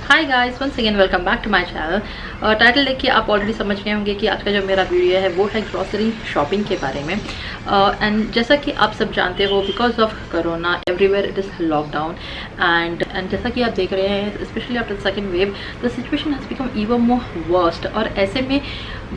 Hi guys, once again welcome back to my channel. Title देख के आप already समझ गए होंगे कि आज का जो मेरा वीडियो है वो है ग्रॉसरी शॉपिंग के बारे में। एंड जैसा कि आप सब जानते हो, because of corona everywhere it is lockdown and जैसा कि आप देख रहे हैं, specially after second wave the situation has become even more worst. और ऐसे में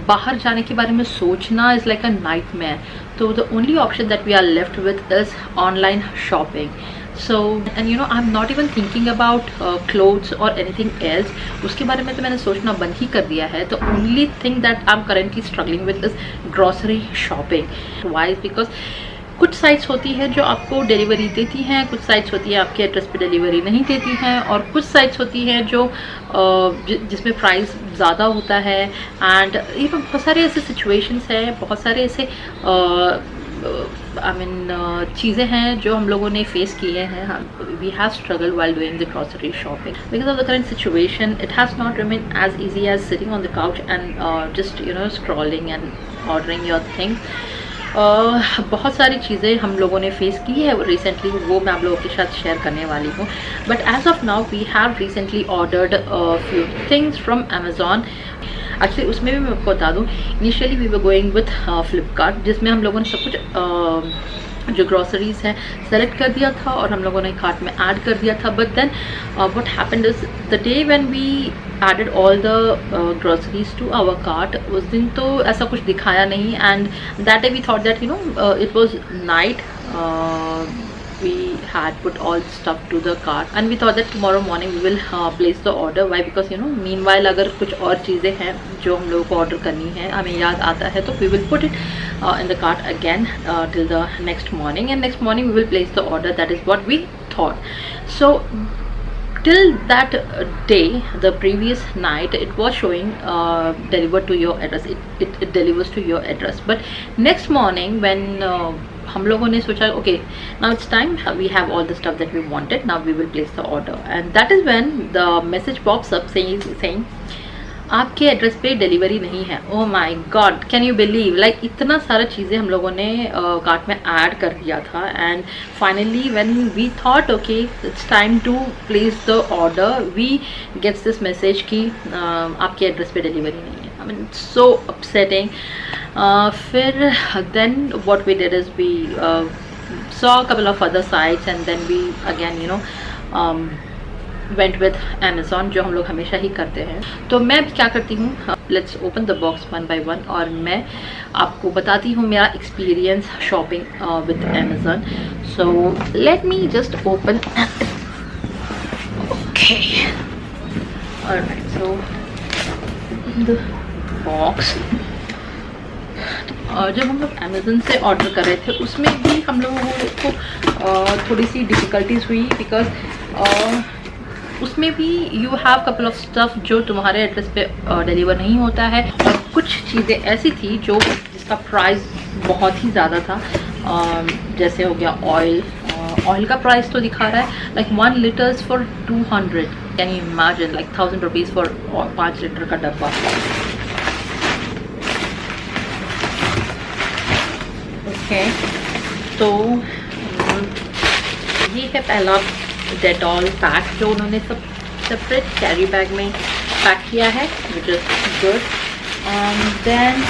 बाहर जाने के बारे में सोचना इज़ लाइक अ नाइटमेयर। तो the only option that we are left with is online shopping. So, and you know, I'm not even thinking about clothes or anything else. उसके बारे में तो मैंने सोचना बंद ही कर दिया है। The only thing that I'm currently struggling with is grocery shopping. Why? Because कुछ साइट्स होती है जो आपको डिलीवरी देती हैं, कुछ साइट्स होती है आपके एड्रेस पे डिलीवरी नहीं देती हैं, और कुछ साइट्स होती हैं जो जिसमें प्राइस ज़्यादा होता है। एंड ये बहुत सारे ऐसे सिचुएशंस हैं, बहुत सारे ऐसे चीज़ें हैं जो हम लोगों ने फेस किए हैं। We have struggle while doing the grocery shopping because of the current situation. It has not remained as easy as sitting on the couch and just scrolling and ordering your things. बहुत सारी चीज़ें हम लोगों ने face की है recently, वो मैं आप लोगों के साथ शेयर करने वाली हूँ। But as of now we have recently ordered few things from Amazon. Actually उसमें भी मैं आपको बता दूँ, initially we were going with Flipkart, जिसमें हम लोगों ने सब कुछ जो ग्रॉसरीज हैं सेलेक्ट कर दिया था और हम लोगों ने कार्ट में ऐड कर दिया था। But then what happened is the day when we added all the groceries to our cart, उस दिन तो ऐसा कुछ दिखाया नहीं। And that day we thought that it was night, we had put all stuff to the cart and we thought that tomorrow morning we will place the order. Why? Because meanwhile अगर कुछ और चीज़ें हैं जो हम लोगों को order करनी है, हमें याद आता है, तो we will put it in the cart again till the next morning, and next morning we will place the order. That is what we thought. So till that day, the previous night, it was showing delivered to your address. It delivers to your address. But next morning when हम लोगों ने सोचा okay now it's time, we have all the stuff that we wanted, now we will place the order. And that is when the message pops up saying आपके address पे delivery नहीं है। Oh my God, can you believe, like इतना सारा चीज़ें हम लोगों ने कार्ट में ऐड कर दिया था। And finally when we thought okay it's time to place the order, we gets this message कि आपके एड्रेस पे डिलीवरी नहीं है। I mean it's so upsetting. फिर then what we did is we saw a couple of other sites and then we again went with Amazon, जो हम लोग हमेशा ही करते हैं। तो मैं क्या करती हूँ, let's open the box one by one और मैं आपको बताती हूँ मेरा experience shopping with Amazon. So let me just open okay, alright, so the box, जब हम लोग अमेज़न से ऑर्डर कर रहे थे उसमें भी हम लोगों को थोड़ी सी डिफ़िकल्टीज हुई, बिकॉज उसमें भी you have couple of stuff जो तुम्हारे एड्रेस पे डिलीवर नहीं होता है, और कुछ चीज़ें ऐसी थी जो जिसका प्राइस बहुत ही ज़्यादा था। जैसे हो गया ऑयल का प्राइस तो दिखा रहा है like 1 litres for 200, can you imagine, like 1000 rupees for 5 litre का डब्बा। तो ये है पहला डेटॉल पैक जो उन्होंने सब सेपरेट कैरी बैग में पैक किया है, which is good. Then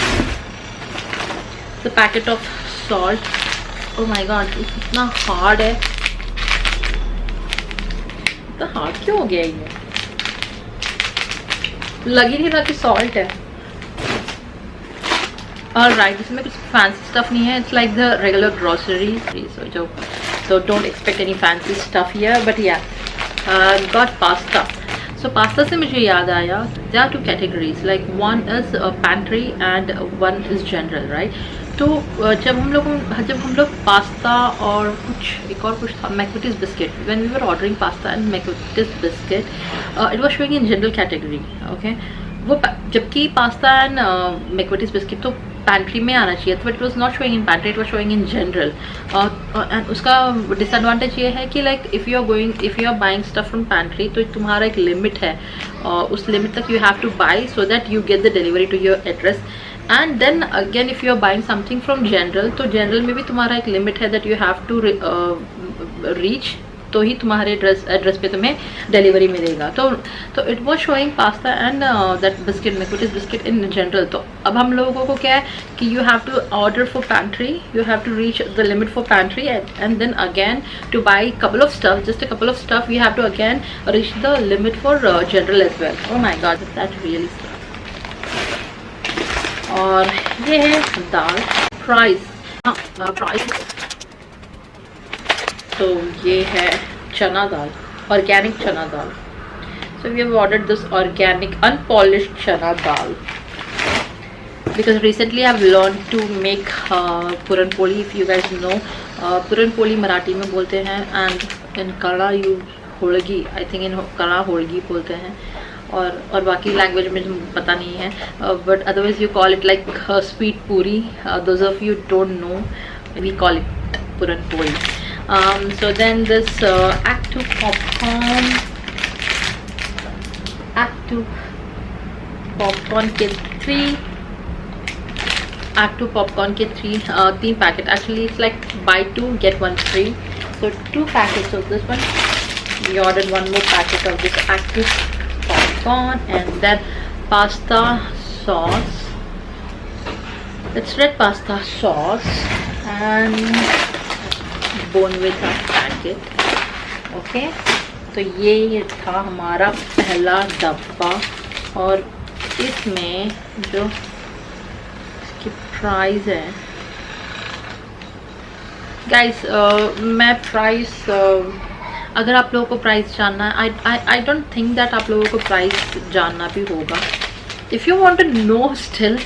the packet of salt. Oh my God, इतना हार्ड है, इतना हार्ड क्यों हो गया ये, लग ही नहीं रहा कि सॉल्ट है। Alright, इसमें कुछ फैंसी स्टफ नहीं है, it's like the regular grocery, so don't expect any fancy stuff here, but yeah, got pasta. So pasta से मुझे याद आया, there are two categories, like one is pantry and one is general, right? तो जब हम लोग pasta और एक और कुछ था, McVitie's biscuit, when we were ordering pasta and McVitie's biscuit, it was showing in general category, okay? वो जबकि पास्ता एंड मैकविटीज बिस्किट तो पैंट्री में आना चाहिए था, but it was not showing in pantry, it was showing in general. And उसका disadvantage ये है कि like if you are buying stuff from pantry, तो तुम्हारा एक लिमिट है, उस लिमिट तक you have two by so that you get the delivery to your address. And then again if you are buying something from general, तो general में भी तुम्हारा एक लिमिट है that you have to reach तो ही तुम्हारे एड्रेस पे तुम्हें डिलीवरी मिलेगा। तो it was showing pasta and that biscuit, McVitie's biscuit in general. तो अब हम लोगों को क्या है कि you have to order for pantry, you have to reach the limit for pantry and then again to buy couple of stuff, just a couple of stuff, you have to again reach the limit for general as well. Oh my God, that really. और ये है दाल fries, fries. तो ये है चना दाल, organic चना दाल। So we have ordered this organic unpolished chana dal because recently I've learned to make puran poli, if you guys know puran poli Marathi में बोलते हैं and in Kannada you होलगी, I think in Kannada होलगी बोलते हैं, और बाकी language में पता नहीं है, but otherwise you call it like sweet puri. Those of you don't know, we call it puran poli. So then this Act 2 popcorn, Act 2 popcorn के 3 Act 2 popcorn के 3 packet, actually it's like buy 2 get 1 free, so 2 packets of this one. We ordered 1 more packet of this Act 2 popcorn, and then pasta sauce, it's red pasta sauce and Bonvita packet. Okay, तो ये था हमारा पहला डब्बा, और इसमें जो इसकी प्राइस है गाइस, मैं प्राइस अगर आप लोगों को प्राइस जानना है, आई डोंट थिंक दैट आप लोगों को प्राइस जानना भी होगा. If you want to know still,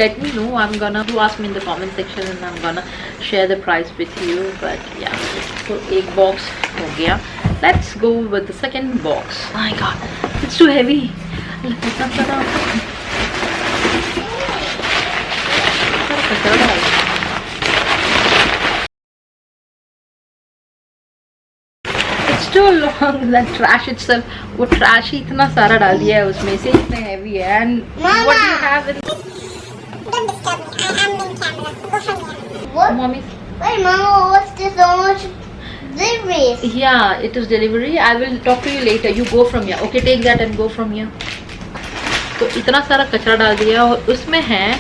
let me know. I'm gonna ask me in the comment section and I'm gonna share the price with you. But yeah, so एक box हो गया. Let's go with the second box. Oh my god, it's too heavy. It's too long. That trash itself, वो trash ही इतना सारा डाल दिया है उसमें से, इतने heavy है. And Mama, what do you have in? Don't disturb me. I'm in camera. Go from here. What? Mommy. Wait, Mama, what's this so much delivery? Yeah, it is delivery. I will talk to you later. You go from here. Okay, take that and go from here. तो इतना सारा कचरा डाल दिया, और उसमें है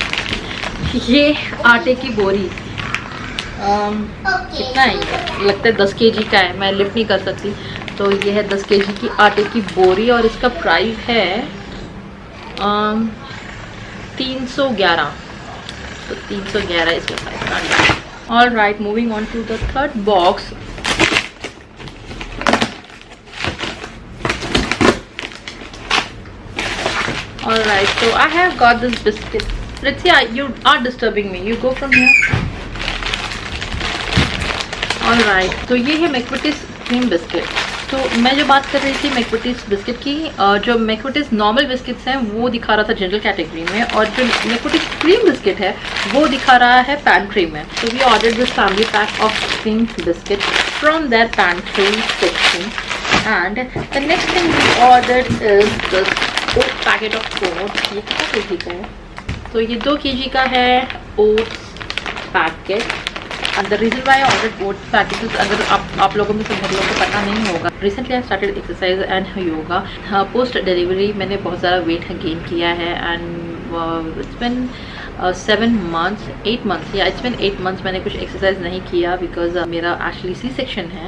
ये आटे की बोरी. कितना है ये? लगता है 10 kg का है, मैं लिफ्ट नहीं कर सकती. तो ये है 10 kg की आटे की बोरी, और इसका प्राइस है 311. तो 311 इसका price. All right, moving on to the third box. ऑल राइट, so I have got this biscuit. Let's see, you are disturbing me. You go from here. All right, तो ये है मैकविटीज क्रीम बिस्किट. तो मैं जो बात कर रही थी मैकविटीज बिस्किट की, जो मैकविटीज नॉर्मल बिस्किट्स हैं वो दिखा रहा था जनरल कैटेगरी में, और जो मैकविटीज क्रीम बिस्किट है वो दिखा रहा है पैंट्री में. तो we order this family pack of cream biscuit from there pantry section. And the next thing we ordered is this packet of oats. ये कितना kg का है? तो ये 2 kg का है oats packet. And the reason why I ordered both packages, अगर आप लोगों में से बहुत लोगों को पता नहीं होगा, recently I started exercise and yoga. Post delivery मैंने बहुत ज़्यादा वेट गेन किया है, and it's been 7 months, 8 months, yeah it's been 8 months मैंने कुछ एक्सरसाइज नहीं किया, बिकॉज मेरा एक्चुअली सी सेक्शन है.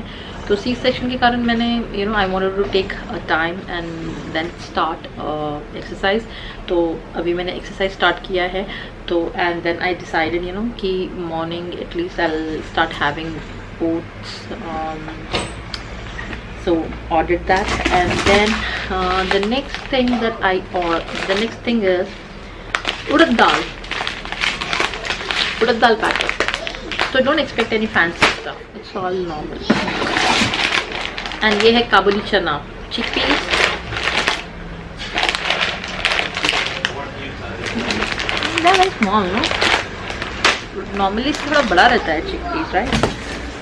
तो सी सेक्शन के कारण मैंने I wanted to take time and then start exercise. तो अभी मैंने एक्सरसाइज स्टार्ट किया है. तो एंड देन आई डिसाइडेड कि morning at least I will start having oats. So ordered that, and then the next thing is urad dal packet. So don't expect any fancy stuff, it's all normal. And ये है काबुली चना chickpeas. They're very small, no? Normally इससे थोड़ा बड़ा रहता है chickpeas, right?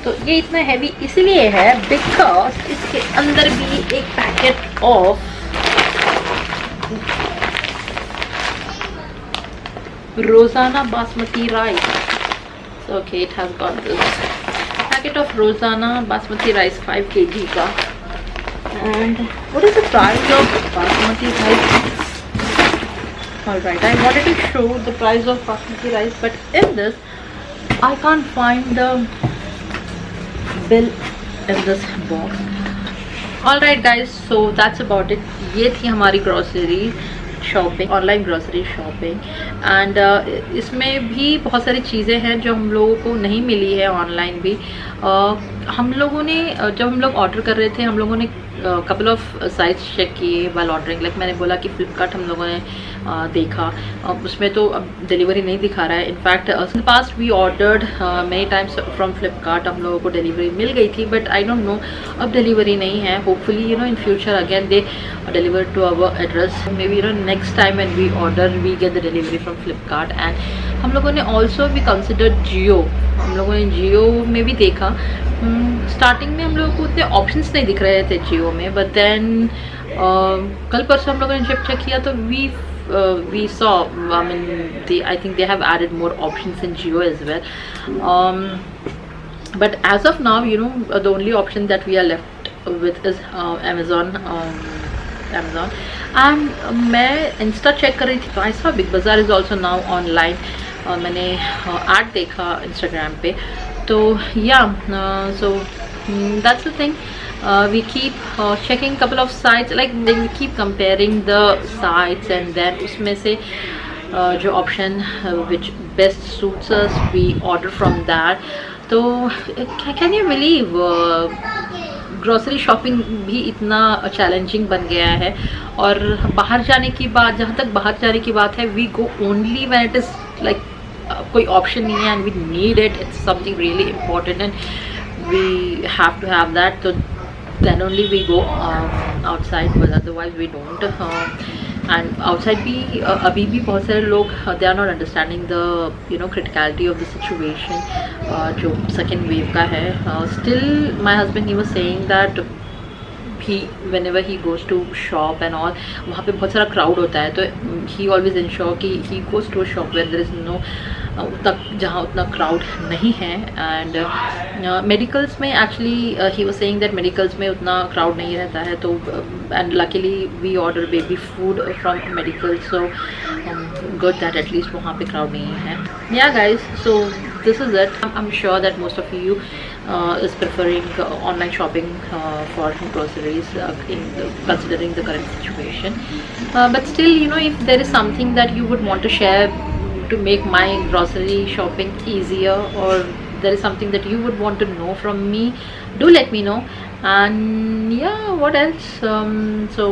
तो ये इतना हैवी इसलिए है बिकॉज इसके अंदर भी एक पैकेट ऑफ रोजाना basmati rice. Okay, it has got this packet of Rosanna basmati rice 5 kg ka. And what is the price of basmati rice? Alright, I wanted to show the price of basmati rice, but in this I can't find the bill in this box. Alright guys, so that's about it. ये थी हमारी grocery shopping, online grocery shopping. And इसमें भी बहुत सारी चीज़ें हैं जो हम लोगों को नहीं मिली है ऑनलाइन भी. हम लोगों ने जब हम लोग ऑर्डर कर रहे थे, हम लोगों ने कपल ऑफ साइट्स चेक किए वाइल ऑर्डरिंग. लाइक मैंने बोला कि फ्लिपकार्ट हम लोगों ने देखा, उसमें तो अब डिलीवरी नहीं दिखा रहा है. In fact in past we ordered many times from Flipkart. हम लोगों को डिलीवरी मिल गई थी, बट आई डोंट नो अब डिलीवरी नहीं है. Hopefully in future again they deliver to our address. Maybe next time when we order we get the delivery from Flipkart. And हम लोगों ने ऑल्सो भी कंसिडर्ड जियो. हम लोगों ने जियो में भी देखा. स्टार्टिंग में हम लोगों को उतने ऑप्शंस नहीं दिख रहे थे जियो में, बट देन कल परसों हम लोगों ने जब चेक किया तो we saw, I mean, I think they have added more options in Jio as well. But as of now, the only option that we are left with is Amazon. And मैं Insta check कर रही थी तो I saw Big Bazaar is also now online. मैंने add देखा Instagram पे. तो so that's the thing. We keep checking couple of sites, like we keep comparing the sites, and then उसमें से जो option which best suits us, we order from that. तो can you believe grocery shopping भी इतना challenging बन गया है. और बाहर जाने की बात, जहाँ तक बाहर जाने की बात है, we go only when it is like कोई ऑप्शन नहीं है and we need it. It's something really important and we have to have that. तो then only we go outside, but otherwise we don't. And outside भी अभी भी बहुत सारे लोग they are not understanding the criticality of the situation जो second wave का है. Still my husband, he was saying that whenever he goes to shop and all, वहाँ पे बहुत सारा crowd होता है. तो he always ensure कि he goes to a shop where there is no जहाँ उतना क्राउड नहीं है. एंड मेडिकल्स में एक्चुअली ही वाज सेइंग दैट मेडिकल्स में उतना क्राउड नहीं रहता है. तो and luckily we order baby food from medical, so good that at least वहाँ पे क्राउड नहीं है. Yeah guys, so this is it. I'm sure that most of you is preferring online shopping for groceries considering the current situation. But still, if there is something that you would want to share to make my grocery shopping easier, or there is something that you would want to know from me, do let me know. And yeah, what else? So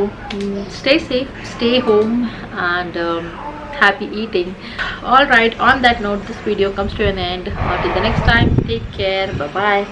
stay safe, stay home, and happy eating. All right, on that note, this video comes to an end. Till the next time, take care. Bye bye.